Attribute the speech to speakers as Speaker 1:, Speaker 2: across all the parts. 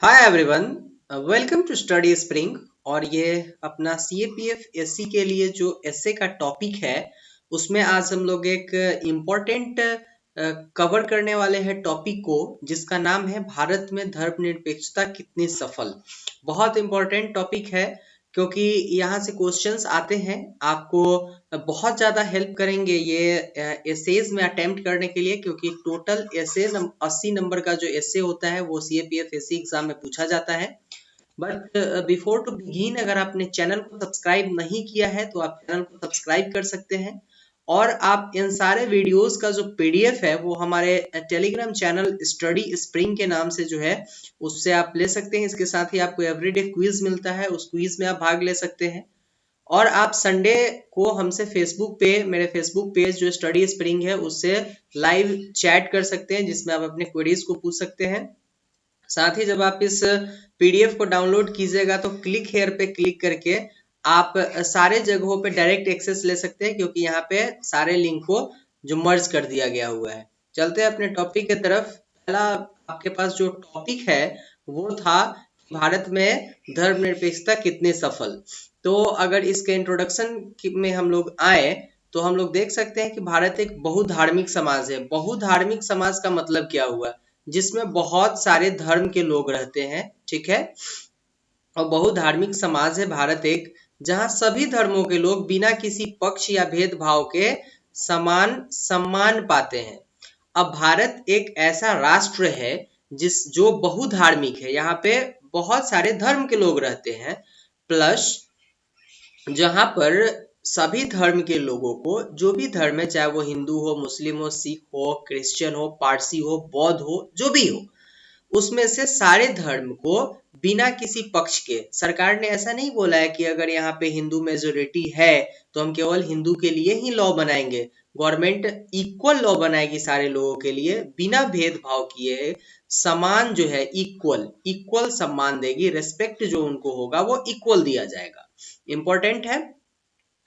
Speaker 1: Hi everyone, welcome to study spring. और ये अपना सीएपीएफ एससी के लिए जो एसए का टॉपिक है उसमें आज हम लोग एक इम्पोर्टेंट कवर करने वाले हैं टॉपिक को, जिसका नाम है भारत में धर्मनिरपेक्षता कितनी सफल। बहुत इम्पोर्टेंट टॉपिक है क्योंकि यहाँ से क्वेश्चंस आते हैं, आपको बहुत ज़्यादा हेल्प करेंगे ये एसेज में अटेम्प्ट करने के लिए, क्योंकि टोटल एसे 80 नंबर का जो एसे होता है वो सीएपीएफ एससी एग्जाम में पूछा जाता है। बट बिफोर टू बिगिन, अगर आपने चैनल को सब्सक्राइब नहीं किया है तो आप चैनल को सब्सक्राइब कर सकते हैं, और आप इन सारे वीडियोस का जो पीडीएफ है वो हमारे टेलीग्राम चैनल स्टडी स्प्रिंग के नाम से जो है उससे आप ले सकते हैं। इसके साथ ही आपको एवरीडे क्विज मिलता है, उस क्विज में आप भाग ले सकते हैं। और आप संडे को हमसे फेसबुक पे, मेरे फेसबुक पेज जो स्टडी स्प्रिंग है उससे लाइव चैट कर सकते हैं, जिसमें आप अपने क्वेरीज को पूछ सकते हैं। साथ ही जब आप इस पीडीएफ को डाउनलोड कीजिएगा तो क्लिक हेयर पे क्लिक करके आप सारे जगहों पे डायरेक्ट एक्सेस ले सकते हैं, क्योंकि यहाँ पे सारे लिंक को जो मर्ज कर दिया गया हुआ है। चलते हैं अपने टॉपिक की तरफ। पहला आपके पास जो टॉपिक है वो था भारत में धर्मनिरपेक्षता कितनी सफल। तो अगर इसके इंट्रोडक्शन में हम लोग आए तो हम लोग देख सकते हैं कि भारत एक बहुधार्मिक समाज है। बहुधार्मिक समाज का मतलब क्या हुआ? जिसमें बहुत सारे धर्म के लोग रहते हैं, ठीक है। और बहुधार्मिक समाज है भारत एक, जहां सभी धर्मों के लोग बिना किसी पक्ष या भेदभाव के समान सम्मान पाते हैं। अब भारत एक ऐसा राष्ट्र है जो बहुधार्मिक है, यहाँ पे बहुत सारे धर्म के लोग रहते हैं, प्लस जहां पर सभी धर्म के लोगों को, जो भी धर्म है, चाहे वो हिंदू हो, मुस्लिम हो, सिख हो, क्रिश्चियन हो, पारसी हो, बौद्ध हो, जो भी हो, उसमें से सारे धर्म को बिना किसी पक्ष के, सरकार ने ऐसा नहीं बोला है कि अगर यहाँ पे हिंदू मेजोरिटी है तो हम केवल हिंदू के लिए ही लॉ बनाएंगे। गवर्नमेंट इक्वल लॉ बनाएगी सारे लोगों के लिए, बिना भेदभाव किए समान जो है इक्वल इक्वल सम्मान देगी। रेस्पेक्ट जो उनको होगा वो इक्वल दिया जाएगा। इंपॉर्टेंट है।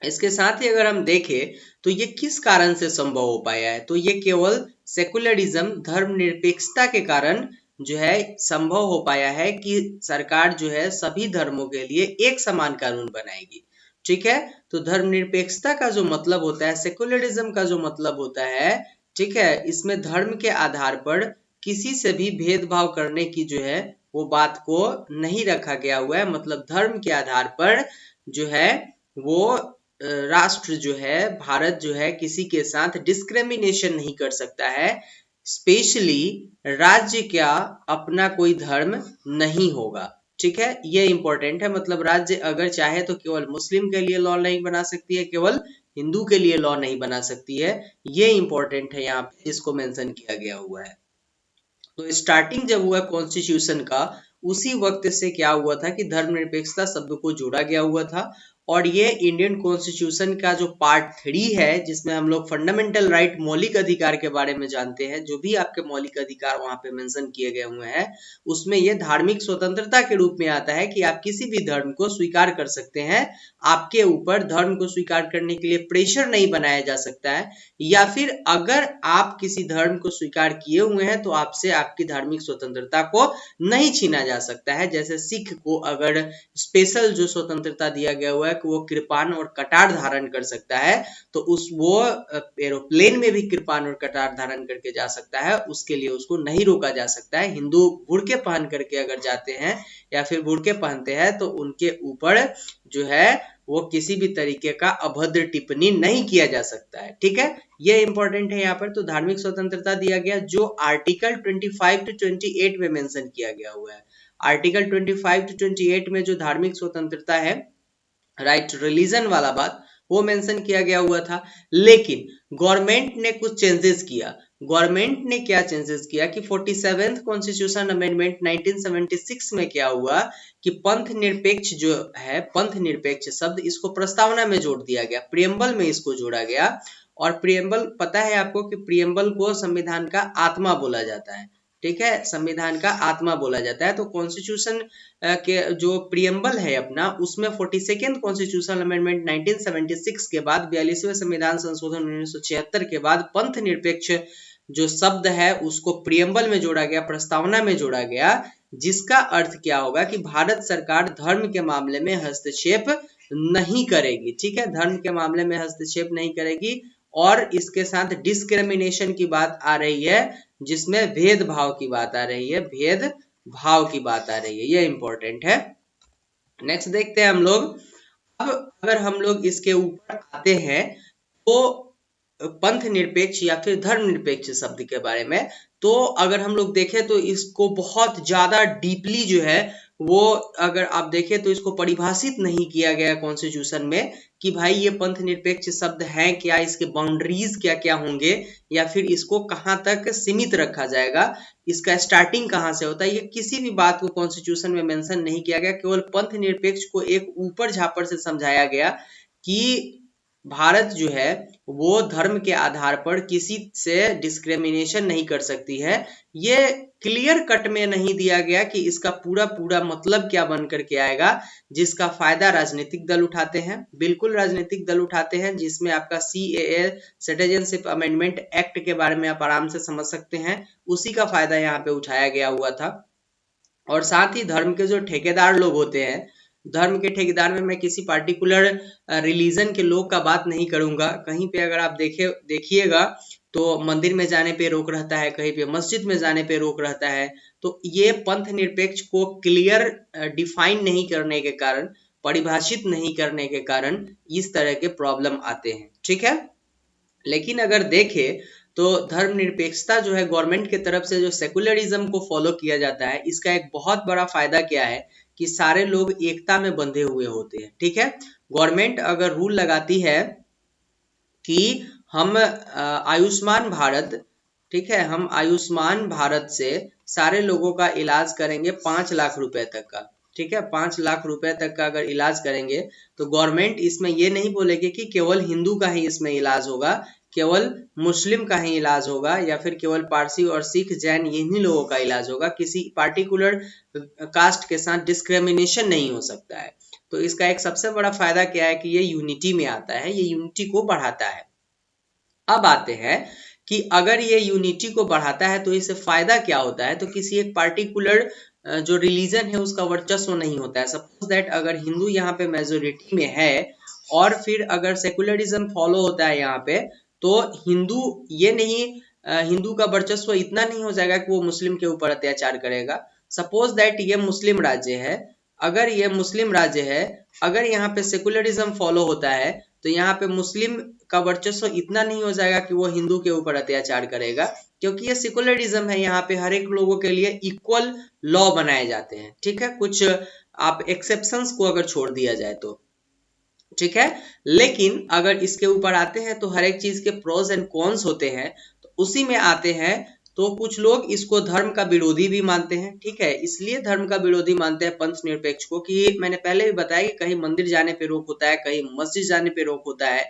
Speaker 1: इसके साथ ही अगर हम देखें तो ये किस कारण से संभव हो पाया है, तो ये केवल सेकुलरिज्म, धर्मनिरपेक्षता के कारण जो है संभव हो पाया है कि सरकार जो है सभी धर्मों के लिए एक समान कानून बनाएगी। ठीक है। तो धर्मनिरपेक्षता का जो मतलब होता है, सेकुलरिज्म का जो मतलब होता है, ठीक है, इसमें धर्म के आधार पर किसी से भी भेदभाव करने की जो है वो बात को नहीं रखा गया हुआ है। मतलब धर्म के आधार पर जो है वो राष्ट्र जो है, भारत जो है, किसी के साथ डिस्क्रिमिनेशन नहीं कर सकता है। स्पेशली राज्य क्या अपना कोई धर्म नहीं होगा। ठीक है, ये इंपॉर्टेंट है। मतलब राज्य अगर चाहे तो केवल मुस्लिम के लिए लॉ नहीं बना सकती है, केवल हिंदू के लिए लॉ नहीं बना सकती है। ये इंपॉर्टेंट है यहाँ पे, जिसको मेंशन किया गया हुआ है। तो स्टार्टिंग जब हुआ कॉन्स्टिट्यूशन का, उसी वक्त से क्या हुआ था कि धर्मनिरपेक्षता शब्द को जोड़ा गया हुआ था। और ये इंडियन कॉन्स्टिट्यूशन का जो पार्ट 3 है, जिसमें हम लोग फंडामेंटल राइट, मौलिक अधिकार के बारे में जानते हैं, जो भी आपके मौलिक अधिकार वहां पे मेंशन किए गए हुए हैं, उसमें ये धार्मिक स्वतंत्रता के रूप में आता है कि आप किसी भी धर्म को स्वीकार कर सकते हैं। आपके ऊपर धर्म को स्वीकार करने के लिए प्रेशर नहीं बनाया जा सकता है, या फिर अगर आप किसी धर्म को स्वीकार किए हुए हैं तो आपसे आपकी धार्मिक स्वतंत्रता को नहीं छीना जा सकता है। जैसे सिख को अगर स्पेशल जो स्वतंत्रता दिया गया हुआ है कि वो कृपान और कटार धारण कर सकता है, तो वो एरोप्लेन में भी कृपान और कटार धारण करके जा सकता है, उसके लिए उसको नहीं रोका जा सकता है। हिंदू बुर्के पहन करके अगर जाते हैं या फिर बुर्के पहनते हैं तो उनके ऊपर जो है वो किसी भी तरीके का अभद्र टिप्पणी नहीं किया जा सकता है। ठीक है, ये इंपॉर्टेंट है यहाँ पर। तो धार्मिक स्वतंत्रता दिया गया, जो आर्टिकल 25 to 28 में मेंशन किया गया हुआ है। आर्टिकल 25 to 28 में जो धार्मिक स्वतंत्रता है, राइट रिलीजन वाला बात, वो मेंशन किया गया हुआ था। लेकिन गवर्नमेंट ने कुछ चेंजेस किया। गवर्नमेंट ने क्या चेंजेस किया कि 47th कॉन्स्टिट्यूशन अमेंडमेंट 1976 में क्या हुआ कि पंथ निरपेक्ष जो है, पंथ निरपेक्ष शब्द, इसको प्रस्तावना में जोड़ दिया गया, प्रियम्बल में इसको जोड़ा गया। और प्रियम्बल, पता है आपको कि प्रियम्बल को संविधान का आत्मा बोला जाता है। ठीक है, संविधान का आत्मा बोला जाता है। तो कॉन्स्टिट्यूशन के जो प्रियम्बल है अपना, उसमें 42nd कॉन्स्टिट्यूशन अमेंडमेंट 1976 के बाद, 42वें संविधान संशोधन 1976 के बाद पंथ निरपेक्ष जो शब्द है उसको प्रियम्बल में जोड़ा गया, प्रस्तावना में जोड़ा गया, जिसका अर्थ क्या होगा कि भारत सरकार धर्म के मामले में हस्तक्षेप नहीं करेगी। ठीक है, धर्म के मामले में हस्तक्षेप नहीं करेगी। और इसके साथ डिस्क्रिमिनेशन की बात आ रही है, जिसमें भेदभाव की बात आ रही है, भेदभाव की बात आ रही है, ये इंपॉर्टेंट है। नेक्स्ट देखते हैं हम लोग। अब अगर हम लोग इसके ऊपर आते हैं तो पंथ निरपेक्ष या फिर धर्म निरपेक्ष शब्द के बारे में, तो अगर हम लोग देखें तो इसको बहुत ज्यादा डीपली जो है वो, अगर आप देखें तो इसको परिभाषित नहीं किया गया कॉन्स्टिट्यूशन में कि भाई ये पंथ निरपेक्ष शब्द है क्या, इसके बाउंड्रीज क्या क्या होंगे, या फिर इसको कहाँ तक सीमित रखा जाएगा, इसका स्टार्टिंग कहाँ से होता है, ये किसी भी बात को कॉन्स्टिट्यूशन में मेंशन नहीं किया गया। केवल पंथ निरपेक्ष को एक ऊपर झापर से समझाया गया कि भारत जो है वो धर्म के आधार पर किसी से डिस्क्रिमिनेशन नहीं कर सकती है। ये क्लियर कट में नहीं दिया गया कि इसका पूरा पूरा मतलब क्या बन करके आएगा, जिसका फायदा राजनीतिक दल उठाते हैं, बिल्कुल राजनीतिक दल उठाते हैं, जिसमें आपका CAA सिटीजनशिप अमेंडमेंट एक्ट के बारे में आप आराम से समझ सकते हैं, उसी का फायदा यहाँ पे उठाया गया हुआ था। और साथ ही धर्म के जो ठेकेदार लोग होते हैं, धर्म के ठेकेदार में मैं किसी पार्टिकुलर रिलीजन के लोग का बात नहीं करूंगा। कहीं पे अगर आप देखिएगा तो मंदिर में जाने पे रोक रहता है, कहीं पे मस्जिद में जाने पे रोक रहता है। तो ये पंथ निरपेक्ष को क्लियर डिफाइन नहीं करने के कारण, परिभाषित नहीं करने के कारण इस तरह के प्रॉब्लम आते हैं। ठीक है, लेकिन अगर देखें तो धर्मनिरपेक्षता जो है गवर्नमेंट की तरफ से जो सेकुलरिज्म को फॉलो किया जाता है, इसका एक बहुत बड़ा फायदा क्या है कि सारे लोग एकता में बंधे हुए होते हैं। ठीक है, गवर्नमेंट अगर रूल लगाती है कि हम आयुष्मान भारत, ठीक है, हम आयुष्मान भारत से सारे लोगों का इलाज करेंगे 5 लाख रुपए तक का, ठीक है, 5 लाख रुपए तक का अगर इलाज करेंगे तो गवर्नमेंट इसमें ये नहीं बोलेगी कि केवल हिंदू का ही इसमें इलाज होगा, केवल मुस्लिम का ही इलाज होगा, या फिर केवल पारसी और सिख जैन इन्हीं लोगों का इलाज होगा। किसी पार्टिकुलर कास्ट के साथ डिस्क्रिमिनेशन नहीं हो सकता है। तो इसका एक सबसे बड़ा फायदा क्या है कि ये यूनिटी में आता है, ये यूनिटी को बढ़ाता है। अब आते हैं कि अगर ये यूनिटी को बढ़ाता है तो इससे फायदा क्या होता है, तो किसी एक पार्टिकुलर जो रिलीजन है उसका वर्चस्व नहीं होता है। सपोज दैट अगर हिंदू यहाँ पे मेजोरिटी में है और फिर अगर सेकुलरिज्म फॉलो होता है यहाँ पे, तो हिंदू ये नहीं, हिंदू का वर्चस्व इतना नहीं हो जाएगा कि वो मुस्लिम के ऊपर अत्याचार करेगा। सपोज दैट ये मुस्लिम राज्य है, अगर ये मुस्लिम राज्य है, अगर यहाँ पे सेकुलरिज्म फॉलो होता है तो यहाँ पे मुस्लिम का वर्चस्व इतना नहीं हो जाएगा कि वो हिंदू के ऊपर अत्याचार करेगा, क्योंकि ये सेकुलरिज्म है, यहाँ पे हर एक लोगों के लिए इक्वल लॉ बनाए जाते हैं। ठीक है, कुछ आप एक्सेप्शंस को अगर छोड़ दिया जाए तो, ठीक है। लेकिन अगर इसके ऊपर आते हैं तो हर एक चीज के प्रोज एंड कॉन्स होते हैं, तो उसी में आते हैं तो कुछ लोग इसको धर्म का विरोधी भी मानते हैं। ठीक है, इसलिए धर्म का विरोधी मानते हैं पंथ निरपेक्ष को कि मैंने पहले भी बताया कि कहीं मंदिर जाने पे रोक होता है, कहीं मस्जिद जाने पे रोक होता है,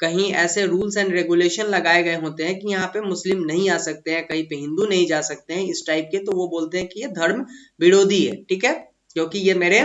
Speaker 1: कहीं ऐसे रूल्स एंड रेगुलेशन लगाए गए होते हैं कि यहाँ पे मुस्लिम नहीं आ सकते हैं, कहीं पे हिंदू नहीं जा सकते हैं, इस टाइप के, तो वो बोलते हैं कि ये धर्म विरोधी है। ठीक है, क्योंकि ये मेरे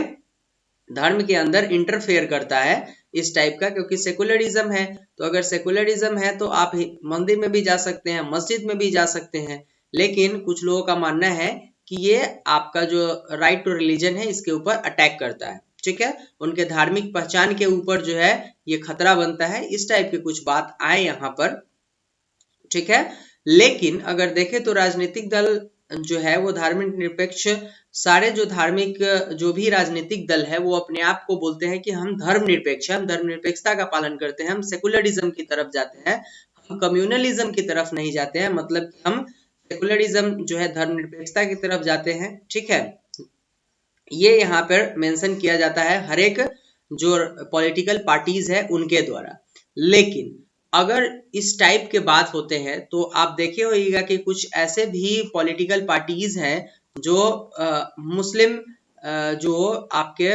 Speaker 1: धर्म के अंदर इंटरफेयर करता है इस टाइप का, क्योंकि सेकुलरिज्म है। तो अगर सेकुलरिज्म है तो आप मंदिर में भी जा सकते हैं, मस्जिद में भी जा सकते हैं, लेकिन कुछ लोगों का मानना है कि ये आपका जो राइट टू रिलीजन है इसके ऊपर अटैक करता है। ठीक है, उनके धार्मिक पहचान के ऊपर जो है ये खतरा बनता है, इस टाइप के कुछ बात आए यहाँ पर। ठीक है, लेकिन अगर देखें तो राजनीतिक दल जो है वो धार्मिक निरपेक्ष, सारे जो धार्मिक जो भी राजनीतिक दल है वो अपने आप को बोलते हैं कि हम धर्म निरपेक्ष हैं, हम धर्म निरपेक्षता का पालन करते हैं, हम सेकुलरिज्म की तरफ जाते हैं, हम कम्युनलिज्म की तरफ नहीं जाते हैं, मतलब हम सेकुलरिज्म जो है धर्म निरपेक्षता की तरफ जाते हैं। ठीक है, ये यहाँ पर मेंशन किया जाता है हर एक जो पॉलिटिकल पार्टीज है उनके द्वारा। लेकिन अगर इस टाइप के बात होते हैं तो आप देखे होइएगा कि कुछ ऐसे भी पॉलिटिकल पार्टीज हैं जो मुस्लिम जो आपके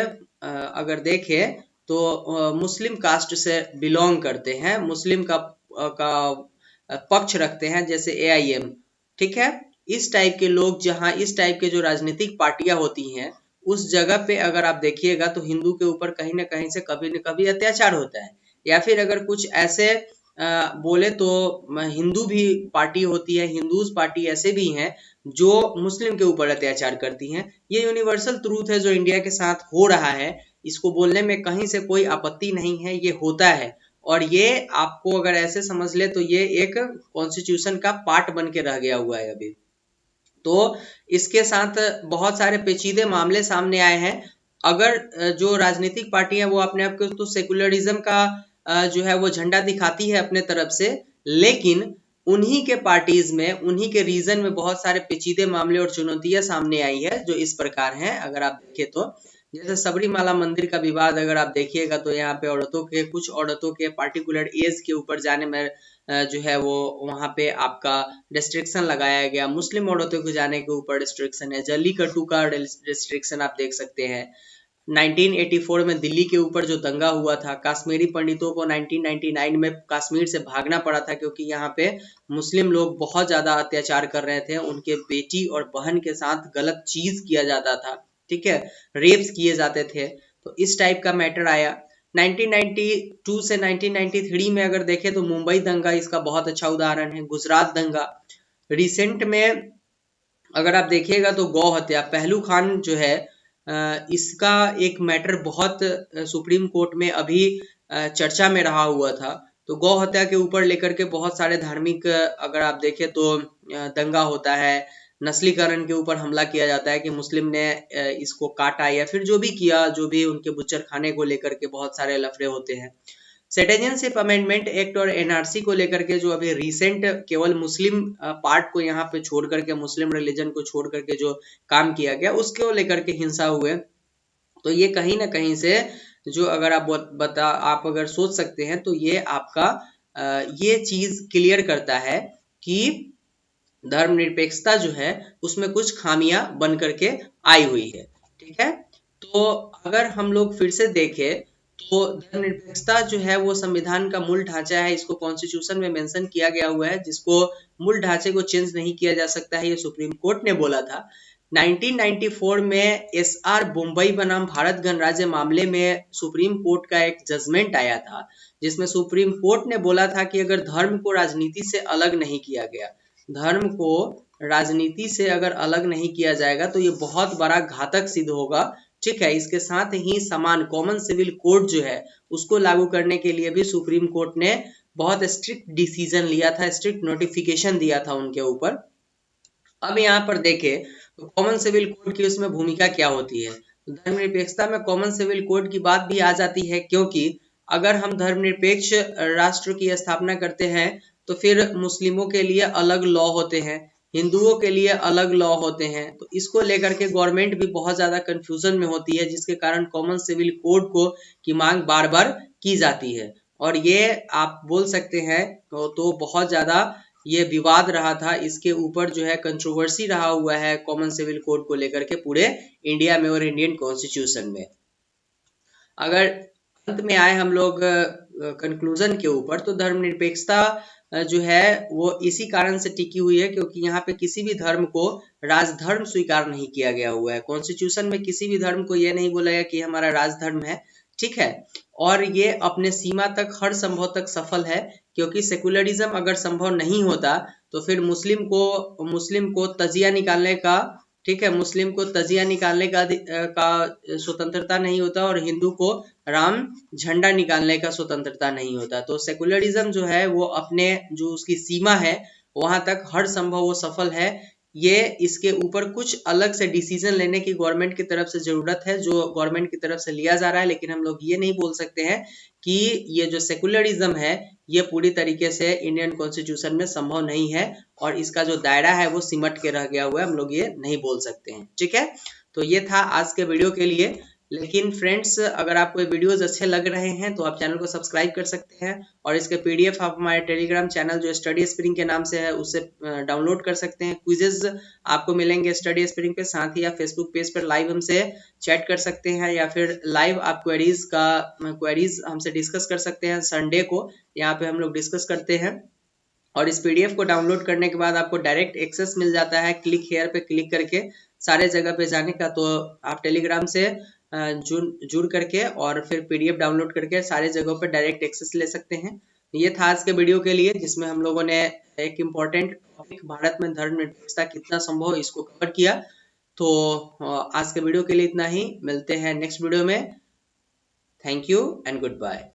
Speaker 1: अगर देखें तो मुस्लिम कास्ट से बिलोंग करते हैं, मुस्लिम का पक्ष रखते हैं, जैसे AIM। ठीक है, इस टाइप के लोग, जहां इस टाइप के जो राजनीतिक पार्टियां होती हैं उस जगह पे अगर आप देखिएगा तो हिंदू के ऊपर कहीं ना कहीं से कभी न कभी अत्याचार होता है। या फिर अगर कुछ ऐसे बोले तो हिंदू भी पार्टी होती है, हिंदूज पार्टी ऐसे भी हैं जो मुस्लिम के ऊपर अत्याचार करती हैं। ये यूनिवर्सल ट्रूथ है जो इंडिया के साथ हो रहा है, इसको बोलने में कहीं से कोई आपत्ति नहीं है, ये होता है। और ये आपको अगर ऐसे समझ ले तो ये एक कॉन्स्टिट्यूशन का पार्ट बन के रह गया हुआ है अभी। तो इसके साथ बहुत सारे पेचीदे मामले सामने आए हैं। अगर जो राजनीतिक पार्टियां वो अपने आप को तो सेकुलरिज्म का जो है वो झंडा दिखाती है अपने तरफ से, लेकिन उन्हीं के पार्टीज में, उन्हीं के रीजन में बहुत सारे पेचीदे मामले और चुनौतियां सामने आई है जो इस प्रकार हैं। अगर आप देखें तो जैसे सबरीमाला मंदिर का विवाद अगर आप देखिएगा तो यहाँ पे कुछ औरतों के पार्टिकुलर एज के ऊपर जाने में जो है वो वहां पे आपका रिस्ट्रिक्शन लगाया गया। मुस्लिम औरतों को जाने के ऊपर रिस्ट्रिक्शन है। जल्लीकट्टू का रिस्ट्रिक्शन आप देख सकते हैं। 1984 में दिल्ली के ऊपर जो दंगा हुआ था, कश्मीरी पंडितों को 1999 में कश्मीर से भागना पड़ा था क्योंकि यहाँ पे मुस्लिम लोग बहुत ज्यादा अत्याचार कर रहे थे, उनके बेटी और बहन के साथ गलत चीज किया जाता था, ठीक है, रेप्स किए जाते थे। तो इस टाइप का मैटर आया। 1992 से 1993 में अगर देखें तो मुंबई दंगा इसका बहुत अच्छा उदाहरण है। गुजरात दंगा, रिसेंट में अगर आप देखिएगा तो गौ हत्या, पहलू खान जो है इसका एक मैटर बहुत सुप्रीम कोर्ट में अभी चर्चा में रहा हुआ था। तो गौ हत्या के ऊपर लेकर के बहुत सारे धार्मिक अगर आप देखें तो दंगा होता है। नस्लीकरण के ऊपर हमला किया जाता है कि मुस्लिम ने इसको काटा, या फिर जो भी किया, जो भी उनके बुच्चर खाने को लेकर के बहुत सारे लफड़े होते हैं। सिटीजनशिप अमेंडमेंट एक्ट और एनआरसी को लेकर के जो अभी रिसेंट केवल मुस्लिम पार्ट को यहाँ पे छोड़ करके, मुस्लिम रिलीजन को छोड़ करके जो काम किया गया उसको लेकर के हिंसा हुए। तो ये कहीं ना कहीं से जो अगर आप अगर सोच सकते हैं तो ये आपका ये चीज क्लियर करता है कि धर्मनिरपेक्षता जो है उसमें कुछ खामियां बन करके आई हुई है, ठीक है। तो अगर हम लोग फिर से देखें तो धर्मनिरपेक्षता जो है वो संविधान का मूल ढांचा है, इसको कॉन्स्टिट्यूशन में मेंशन किया गया हुआ है, जिसको मूल ढांचे को चेंज नहीं किया जा सकता है, ये सुप्रीम कोर्ट ने बोला था। 1994 में एसआर बम्बई बनाम भारत गणराज्य मामले में सुप्रीम कोर्ट का एक जजमेंट आया था, जिसमें सुप्रीम कोर्ट ने बोला था कि अगर धर्म को राजनीति से अलग नहीं किया गया, धर्म को राजनीति से अगर अलग नहीं किया जाएगा तो ये बहुत बड़ा घातक सिद्ध होगा, ठीक है। इसके साथ ही समान कॉमन सिविल कोड जो है उसको लागू करने के लिए भी सुप्रीम कोर्ट ने बहुत स्ट्रिक्ट डिसीजन लिया था, स्ट्रिक्ट नोटिफिकेशन दिया था उनके ऊपर। अब यहाँ पर देखें तो कॉमन सिविल कोड की उसमें भूमिका क्या होती है। तो धर्मनिरपेक्षता में कॉमन सिविल कोड की बात भी आ जाती है, क्योंकि अगर हम धर्मनिरपेक्ष राष्ट्र की स्थापना करते हैं तो फिर मुस्लिमों के लिए अलग लॉ होते हैं, हिंदुओं के लिए अलग लॉ होते हैं। तो इसको लेकर के गवर्नमेंट भी बहुत ज्यादा कंफ्यूजन में होती है, जिसके कारण कॉमन सिविल कोड को की मांग बार बार की जाती है। और ये आप बोल सकते हैं तो बहुत ज्यादा ये विवाद रहा था, इसके ऊपर जो है कंट्रोवर्सी रहा हुआ है कॉमन सिविल कोड को लेकर के पूरे इंडिया में और इंडियन कॉन्स्टिट्यूशन में। अगर अंत में आए हम लोग कंक्लूजन के ऊपर, तो धर्मनिरपेक्षता जो है वो इसी कारण से टिकी हुई है क्योंकि यहाँ पे किसी भी धर्म को राजधर्म स्वीकार नहीं किया गया हुआ है। कॉन्स्टिट्यूशन में किसी भी धर्म को ये नहीं बोला गया कि हमारा राजधर्म है, ठीक है। और ये अपने सीमा तक हर संभव तक सफल है, क्योंकि सेकुलरिज्म अगर संभव नहीं होता तो फिर मुस्लिम को तजिया निकालने का, ठीक है, मुस्लिम को तजिया निकालने का स्वतंत्रता नहीं होता, और हिंदू को राम झंडा निकालने का स्वतंत्रता नहीं होता। तो सेकुलरिज्म जो है वो अपने जो उसकी सीमा है वहां तक हर संभव वो सफल है। ये इसके ऊपर कुछ अलग से डिसीजन लेने की गवर्नमेंट की तरफ से जरूरत है, जो गवर्नमेंट की तरफ से लिया जा रहा है, लेकिन हम लोग ये नहीं बोल सकते हैं कि ये जो सेकुलरिज्म है ये पूरी तरीके से इंडियन कॉन्स्टिट्यूशन में संभव नहीं है, और इसका जो दायरा है वो सिमट के रह गया हुआ है, हम लोग ये नहीं बोल सकते हैं, ठीक है। तो ये था आज के वीडियो के लिए। लेकिन फ्रेंड्स, अगर आपको ये वीडियोस अच्छे लग रहे हैं तो आप चैनल को सब्सक्राइब कर सकते हैं, और इसके पीडीएफ आप हमारे टेलीग्राम चैनल जो स्टडी स्प्रिंग के नाम से है उससे डाउनलोड कर सकते हैं। क्विजेज आपको मिलेंगे स्टडी स्प्रिंग पे, साथ ही आप फेसबुक पेज पर लाइव हमसे चैट कर सकते हैं, या फिर लाइव आप क्वेरीज हमसे डिस्कस कर सकते हैं। संडे को यहाँ पे हम लोग डिस्कस करते हैं, और इस पीडीएफ को डाउनलोड करने के बाद आपको डायरेक्ट एक्सेस मिल जाता है क्लिक हेयर पे क्लिक करके सारे जगह पे जाने का। तो आप टेलीग्राम से जुड़ करके और फिर पीडीएफ डाउनलोड करके सारे जगहों पे डायरेक्ट एक्सेस ले सकते हैं। ये था आज के वीडियो के लिए, जिसमें हम लोगों ने एक इम्पोर्टेंट टॉपिक भारत में धर्मनिरपेक्षता कितना संभव है इसको कवर किया। तो आज के वीडियो के लिए इतना ही, मिलते हैं नेक्स्ट वीडियो में। Thank you and good bye.